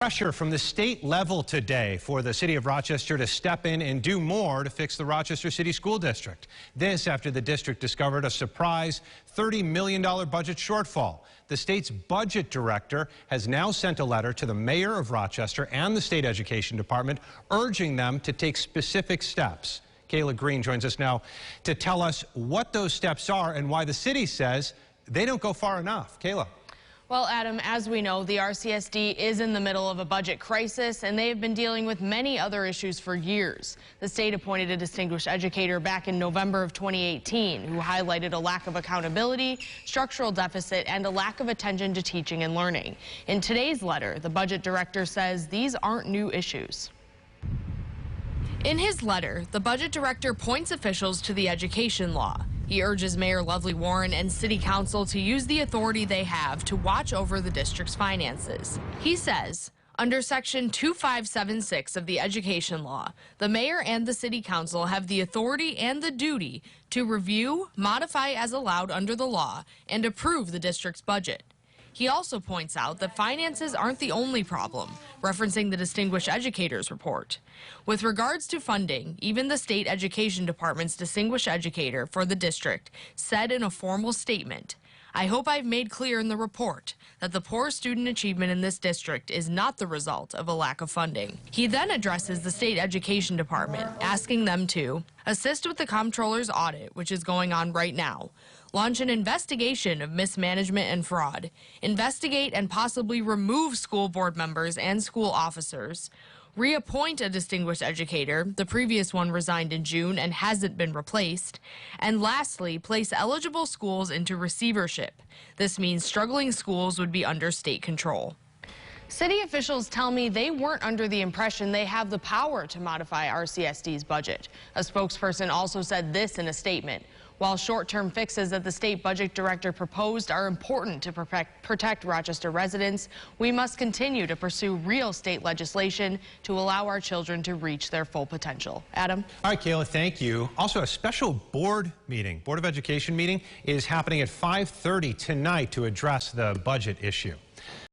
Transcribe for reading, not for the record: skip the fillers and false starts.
Pressure from the state level today for the city of Rochester to step in and do more to fix the Rochester City School District. This after the district discovered a surprise $30 million budget shortfall. The state's budget director has now sent a letter to the mayor of Rochester and the state education department urging them to take specific steps. Kayla Green joins us now to tell us what those steps are and why the city says they don't go far enough. Kayla. Well, Adam, as we know, the RCSD is in the middle of a budget crisis, and they have been dealing with many other issues for years. The state appointed a distinguished educator back in November of 2018 who highlighted a lack of accountability, structural deficit, and a lack of attention to teaching and learning. In today's letter, the budget director says these aren't new issues. In his letter, the budget director points officials to the education law. He urges Mayor Lovely Warren and City Council to use the authority they have to watch over the district's finances. He says, under Section 2576 of the Education Law, the mayor and the City Council have the authority and the duty to review, modify as allowed under the law, and approve the district's budget. He also points out that finances aren't the only problem, referencing the Distinguished Educators Report. With regards to funding, even the State Education Department's Distinguished Educator for the district said in a formal statement, "I hope I've made clear in the report that the poor student achievement in this district is not the result of a lack of funding." He then addresses the State Education Department, asking them to assist with the comptroller's audit, which is going on right now, launch an investigation of mismanagement and fraud, investigate and possibly remove school board members and school officers, reappoint a distinguished educator, the previous one resigned in June and hasn't been replaced, and lastly, place eligible schools into receivership. This means struggling schools would be under state control. City officials tell me they weren't under the impression they have the power to modify RCSD's budget. A spokesperson also said this in a statement. While short-term fixes that the state budget director proposed are important to protect Rochester residents, we must continue to pursue real state legislation to allow our children to reach their full potential. Adam? All right, Kayla, thank you. Also, a special board of education meeting is happening at 5:30 tonight to address the budget issue.